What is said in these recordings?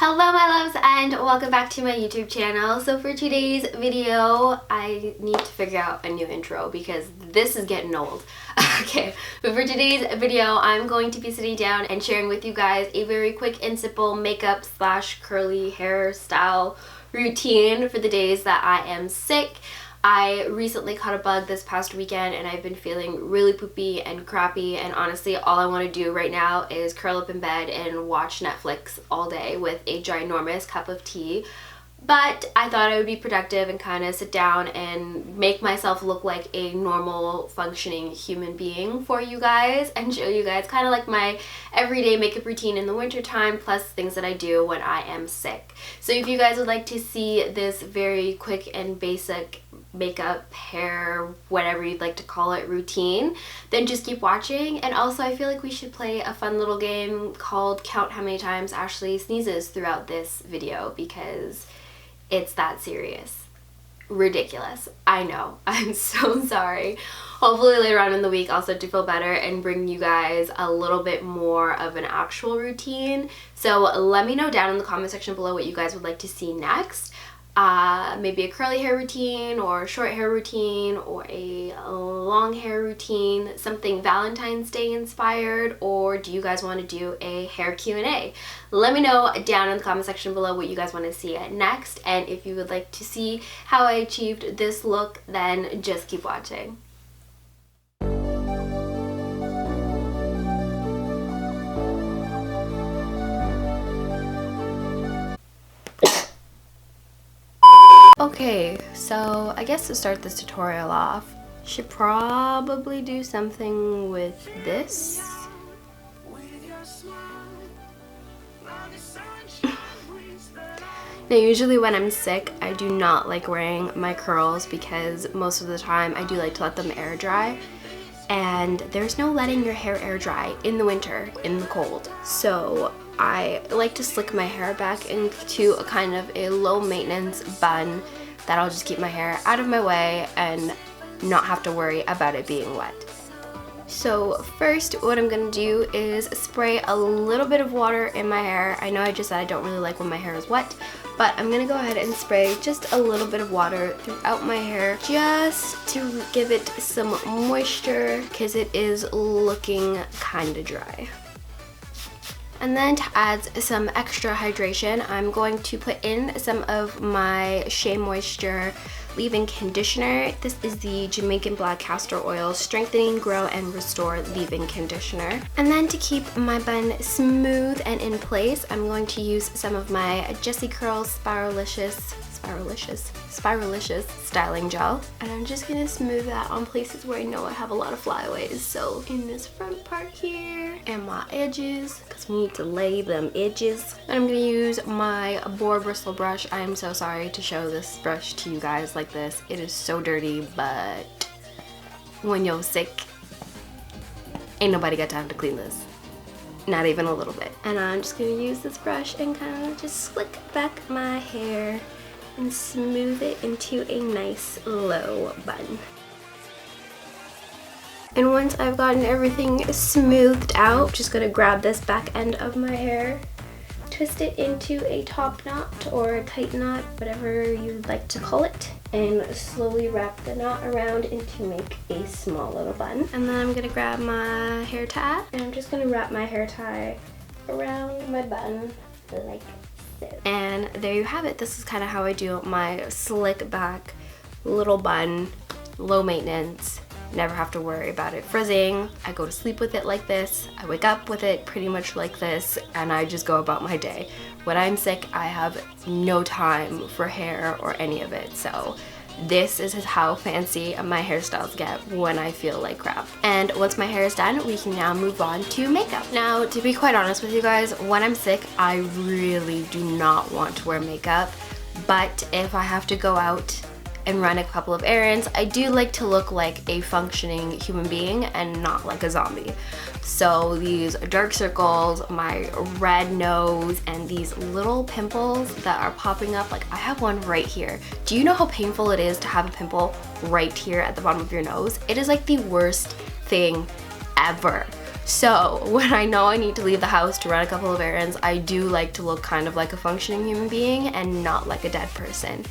Hello my loves and welcome back to my YouTube channel. So for today's video, I need to figure out a new intro because this is getting old. Okay, but for today's video, I'm going to be sitting down and sharing with you guys a very quick and simple makeup / curly hairstyle routine for the days that I am sick. I recently caught a bug this past weekend and I've been feeling really poopy and crappy, and honestly all I want to do right now is curl up in bed and watch Netflix all day with a ginormous cup of tea. But I thought I would be productive and kind of sit down and make myself look like a normal functioning human being for you guys and show you guys kind of like my everyday makeup routine in the winter time plus things that I do when I am sick. So if you guys would like to see this very quick and basic makeup, hair, whatever you'd like to call it, routine, then just keep watching. And also I feel like we should play a fun little game called Count How Many Times Ashley Sneezes throughout this video because it's that serious. Ridiculous. I know. I'm so sorry. Hopefully later on in the week I'll start to feel better and bring you guys a little bit more of an actual routine. So let me know down in the comment section below what you guys would like to see next. Maybe a curly hair routine or short hair routine or a long hair routine, something Valentine's Day inspired, or do you guys want to do a hair Q&A? Let me know down in the comment section below what you guys want to see next, and if you would like to see how I achieved this look, then just keep watching. Okay, so I guess to start this tutorial off, should probably do something with this. Now usually when I'm sick, I do not like wearing my curls because most of the time I do like to let them air dry. And there's no letting your hair air dry in the winter, in the cold. So I like to slick my hair back into a kind of a low maintenance bun that'll just keep my hair out of my way and not have to worry about it being wet. So first what I'm going to do is spray a little bit of water in my hair. I know I just said I don't really like when my hair is wet, but I'm going to go ahead and spray just a little bit of water throughout my hair just to give it some moisture because it is looking kind of dry. And then to add some extra hydration, I'm going to put in some of my Shea Moisture leave-in conditioner. This is the Jamaican Black Castor Oil Strengthening, Grow, and Restore leave-in conditioner. And then to keep my bun smooth and in place, I'm going to use some of my Jessie Curls Spiralicious styling gel, and I'm just gonna smooth that on places where I know I have a lot of flyaways. So in this front part here and my edges, because we need to lay them edges. And I'm gonna use my boar bristle brush. I am so sorry to show this brush to you guys like this. It is so dirty, but when you're sick, ain't nobody got time to clean this. Not even a little bit. And I'm just gonna use this brush and kind of just slick back my hair and smooth it into a nice low bun. And once I've gotten everything smoothed out, just gonna grab this back end of my hair, twist it into a top knot or a tight knot, whatever you'd like to call it, and slowly wrap the knot around and to make a small little bun. And then I'm gonna grab my hair tie, and I'm just gonna wrap my hair tie around my bun like so. And there you have it. This is kind of how I do my slick back little bun, low maintenance, never have to worry about it frizzing. I go to sleep with it like this, I wake up with it pretty much like this, and I just go about my day. When I'm sick, I have no time for hair or any of it, so this is how fancy my hairstyles get when I feel like crap. And once my hair is done, we can now move on to makeup. Now, to be quite honest with you guys, when I'm sick, I really do not want to wear makeup, but if I have to go out and run a couple of errands, I do like to look like a functioning human being and not like a zombie. So these dark circles, my red nose, and these little pimples that are popping up, like I have one right here. Do you know how painful it is to have a pimple right here at the bottom of your nose? It is like the worst thing ever. So when I know I need to leave the house to run a couple of errands, I do like to look kind of like a functioning human being and not like a dead person.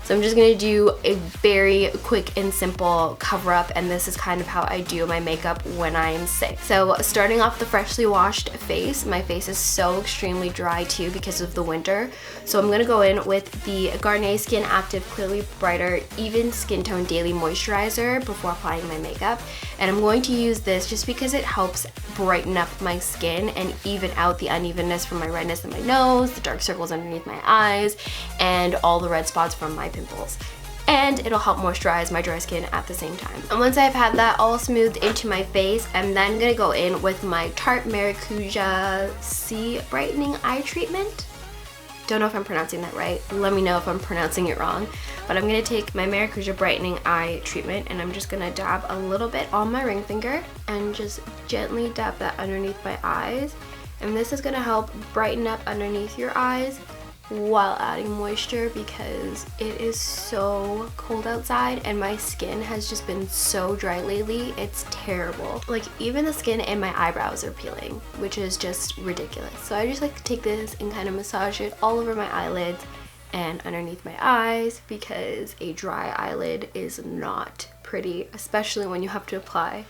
So I'm just gonna do a very quick and simple cover up, and this is kind of how I do my makeup when I am sick. So starting off the freshly washed face, my face is so extremely dry too because of the winter. So I'm gonna go in with the Garnier Skin Active Clearly Brighter Even Skin Tone Daily Moisturizer before applying my makeup. And I'm going to use this just because it helps brighten up my skin and even out the unevenness from my redness in my nose, the dark circles underneath my eyes, and all the red spots from my pimples. And it'll help moisturize my dry skin at the same time. And once I've had that all smoothed into my face, I'm then gonna go in with my Tarte Maracuja C Brightening Eye Treatment. Don't know if I'm pronouncing that right. Let me know if I'm pronouncing it wrong. But I'm gonna take my Maracuja Brightening Eye Treatment and I'm just gonna dab a little bit on my ring finger and just gently dab that underneath my eyes. And this is gonna help brighten up underneath your eyes while adding moisture because it is so cold outside and my skin has just been so dry lately. It's terrible. Like even the skin in my eyebrows are peeling, which is just ridiculous. So I just like to take this and kind of massage it all over my eyelids and underneath my eyes because a dry eyelid is not pretty, especially when you have to apply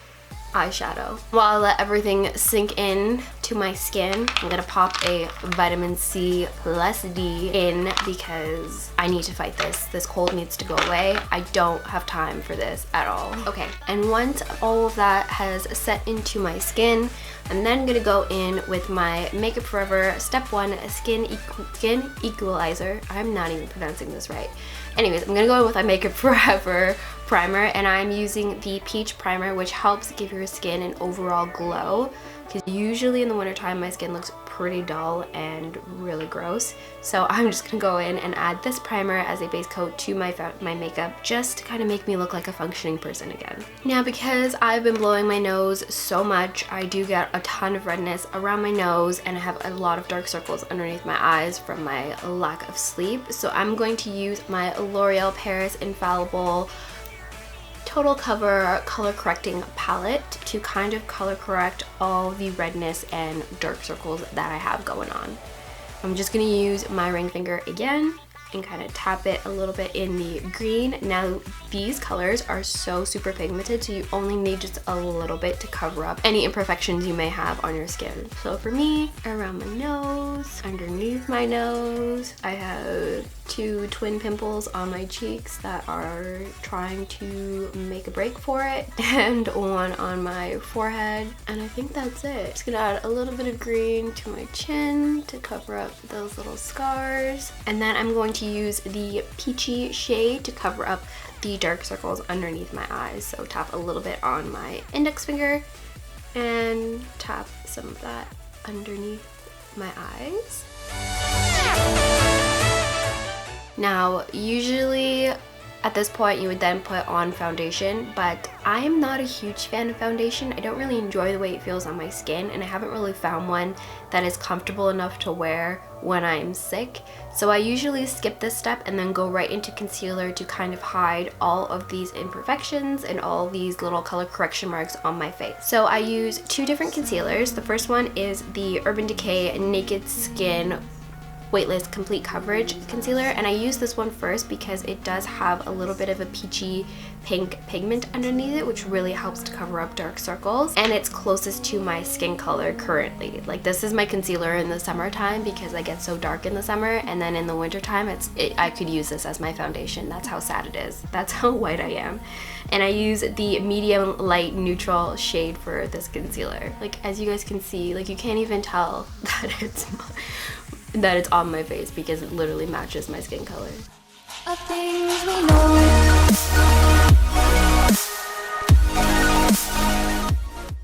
eyeshadow. While I let everything sink in to my skin, I'm gonna pop a vitamin C plus D in because I need to fight this. This cold needs to go away. I don't have time for this at all. Okay, and once all of that has set into my skin, I'm then gonna go in with my Makeup Forever Step 1 Skin Equalizer. I'm not even pronouncing this right. Anyways, I'm gonna go in with my Makeup Forever primer, and I'm using the Peach Primer, which helps give your skin an overall glow because usually in the wintertime my skin looks pretty dull and really gross. So I'm just gonna go in and add this primer as a base coat to my makeup just to kind of make me look like a functioning person again. Now because I've been blowing my nose so much, I do get a ton of redness around my nose and I have a lot of dark circles underneath my eyes from my lack of sleep. So I'm going to use my L'Oreal Paris Infallible Total Cover Color Correcting Palette to kind of color correct all the redness and dark circles that I have going on. I'm just gonna use my ring finger again and kind of tap it a little bit in the green. Now these colors are so super pigmented, so you only need just a little bit to cover up any imperfections you may have on your skin. So for me, around my nose, underneath my nose, I have 2 twin pimples on my cheeks that are trying to make a break for it, and 1 on my forehead, and I think that's it. Just gonna add a little bit of green to my chin to cover up those little scars, and then I'm going to use the peachy shade to cover up the dark circles underneath my eyes. So tap a little bit on my index finger and tap some of that underneath my eyes. Now, usually at this point you would then put on foundation, but I am not a huge fan of foundation. I don't really enjoy the way it feels on my skin, and I haven't really found one that is comfortable enough to wear when I'm sick. So I usually skip this step and then go right into concealer to kind of hide all of these imperfections and all these little color correction marks on my face. So I use 2 different concealers. The first one is the Urban Decay Naked Skin Weightless Complete Coverage Concealer, and I use this one first because it does have a little bit of a peachy pink pigment underneath it, which really helps to cover up dark circles, and it's closest to my skin color currently. Like, this is my concealer in the summertime because I get so dark in the summer, and then in the wintertime I could use this as my foundation. That's how sad it is. That's how white I am. And I use the medium light neutral shade for this concealer. Like, as you guys can see, like, you can't even tell that it's on my face because it literally matches my skin color. Of things we know.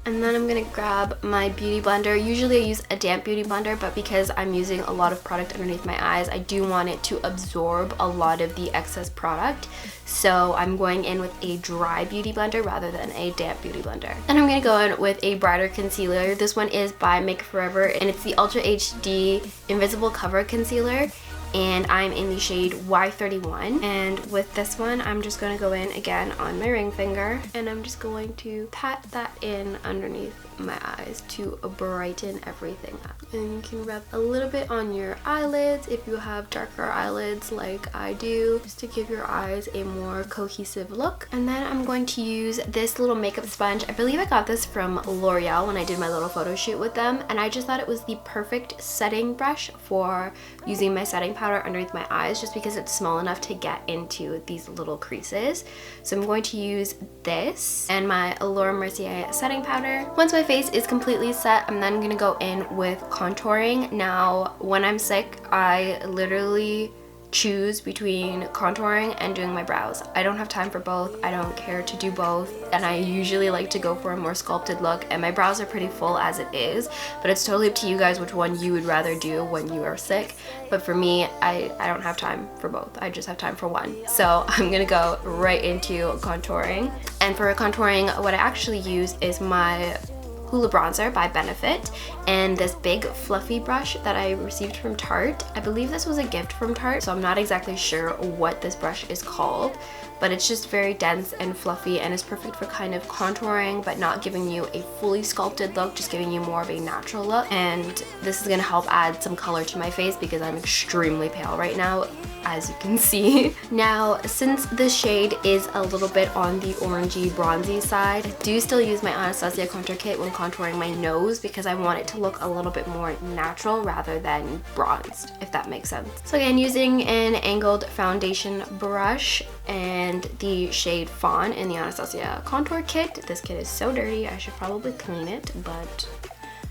And then I'm gonna grab my beauty blender. Usually I use a damp beauty blender, but because I'm using a lot of product underneath my eyes, I do want it to absorb a lot of the excess product. So I'm going in with a dry beauty blender rather than a damp beauty blender. Then I'm gonna go in with a brighter concealer. This one is by Makeup Forever, and it's the Ultra HD Invisible Cover Concealer. And I'm in the shade Y31, and with this one I'm just going to go in again on my ring finger, and I'm just going to pat that in underneath my eyes to brighten everything up. And you can rub a little bit on your eyelids if you have darker eyelids like I do, just to give your eyes a more cohesive look. And then I'm going to use this little makeup sponge. I believe I got this from L'Oreal when I did my little photo shoot with them, and I just thought it was the perfect setting brush for using my setting powder underneath my eyes, just because it's small enough to get into these little creases. So I'm going to use this and my Laura Mercier setting powder. Once my face is completely set, I'm then gonna go in with contouring. Now, when I'm sick, I literally choose between contouring and doing my brows. I don't have time for both. I don't care to do both, and I usually like to go for a more sculpted look, and my brows are pretty full as it is, but it's totally up to you guys which one you would rather do when you are sick. But for me, I don't have time for both. I just have time for one. So I'm gonna go right into contouring. And for contouring, what I actually use is my Hoola Bronzer by Benefit and this big fluffy brush that I received from Tarte. I believe this was a gift from Tarte, so I'm not exactly sure what this brush is called, but it's just very dense and fluffy and is perfect for kind of contouring but not giving you a fully sculpted look, just giving you more of a natural look. And this is gonna help add some color to my face because I'm extremely pale right now, as you can see. Now, since the shade is a little bit on the orangey bronzy side, I do still use my Anastasia contour kit when contouring my nose because I want it to look a little bit more natural rather than bronzed, if that makes sense. So again, using an angled foundation brush and the shade Fawn in the Anastasia contour kit. This kit is so dirty, I should probably clean it, but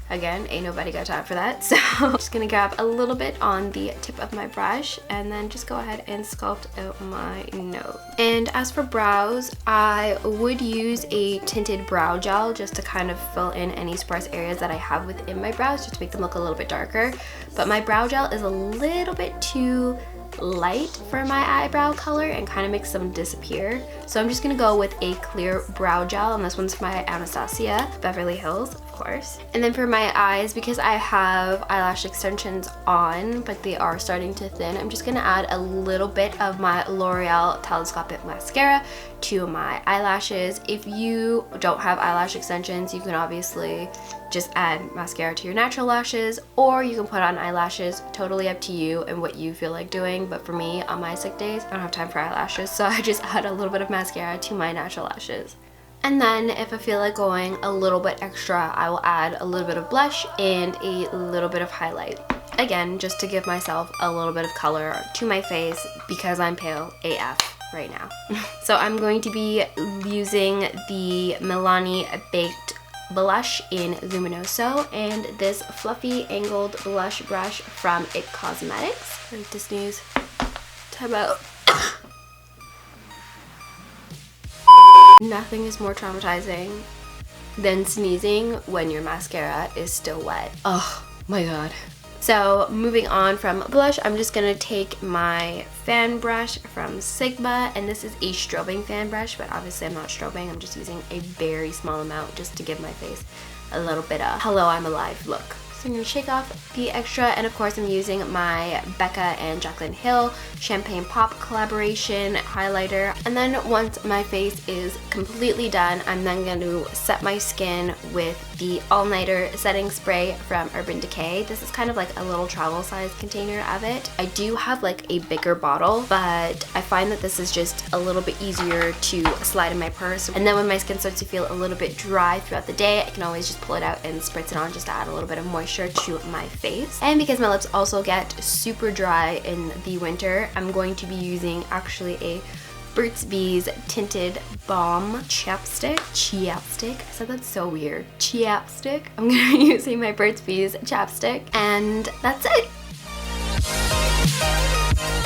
again, ain't nobody got time for that. So I'm just gonna grab a little bit on the tip of my brush and then just go ahead and sculpt out my nose. And as for brows, I would use a tinted brow gel just to kind of fill in any sparse areas that I have within my brows, just to make them look a little bit darker. But my brow gel is a little bit too light for my eyebrow color and kind of makes them disappear. So I'm just gonna go with a clear brow gel, and this one's from my Anastasia Beverly Hills, of course. And then for my eyes, because I have eyelash extensions on but they are starting to thin, I'm just gonna add a little bit of my L'Oreal Telescopic Mascara to my eyelashes. If you don't have eyelash extensions, you can obviously just add mascara to your natural lashes, or you can put on eyelashes, totally up to you and what you feel like doing. But for me, on my sick days, I don't have time for eyelashes, so I just add a little bit of mascara to my natural lashes. And then if I feel like going a little bit extra, I will add a little bit of blush and a little bit of highlight. Again, just to give myself a little bit of color to my face because I'm pale AF right now. So I'm going to be using the Milani Baked blush in Luminoso and this fluffy angled blush brush from It Cosmetics. I like to sneeze. Time out. Nothing is more traumatizing than sneezing when your mascara is still wet. Oh my god. So moving on from blush, I'm just gonna take my fan brush from Sigma, and this is a strobing fan brush, but obviously I'm not strobing, I'm just using a very small amount just to give my face a little bit of hello, I'm alive look. So I'm gonna shake off the extra, and of course I'm using my Becca and Jaclyn Hill Champagne Pop collaboration highlighter. And then once my face is completely done, I'm then going to set my skin with the All Nighter setting spray from Urban Decay. This is kind of like a little travel size container of it. I do have like a bigger bottle, but I find that this is just a little bit easier to slide in my purse. And then when my skin starts to feel a little bit dry throughout the day, I can always just pull it out and spritz it on just to add a little bit of moisture to my face. And because my lips also get super dry in the winter, I'm going to be using actually a Burt's Bees Tinted Balm Chapstick. I said that's so weird. Chapstick. I'm going to be using my Burt's Bees chapstick, and that's it.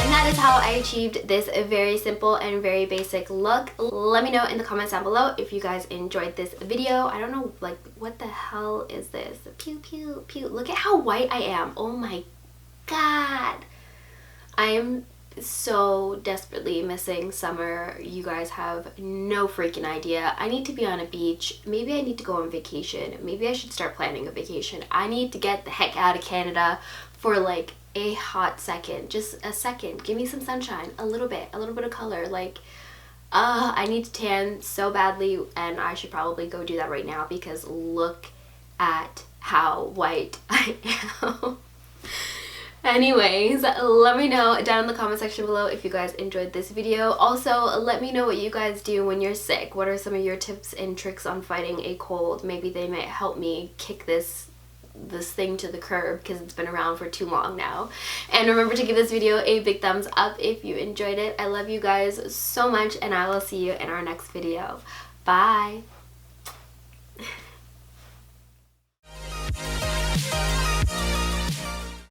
And that is how I achieved this very simple and very basic look. Let me know in the comments down below if you guys enjoyed this video. I don't know, like, what the hell is this? Pew, pew, pew. Look at how white I am. Oh my god. I am so desperately missing summer. You guys have no freaking idea. I need to be on a beach. Maybe I need to go on vacation. Maybe I should start planning a vacation. I need to get the heck out of Canada for like a hot second. Just a second. Give me some sunshine. A little bit of color. Like, I need to tan so badly, and I should probably go do that right now because look at how white I am. Anyways, let me know down in the comment section below if you guys enjoyed this video. Also, let me know what you guys do when you're sick. What are some of your tips and tricks on fighting a cold? Maybe they might help me kick this thing to the curb because it's been around for too long now. And remember to give this video a big thumbs up if you enjoyed it. I love you guys so much, and I will see you in our next video. Bye!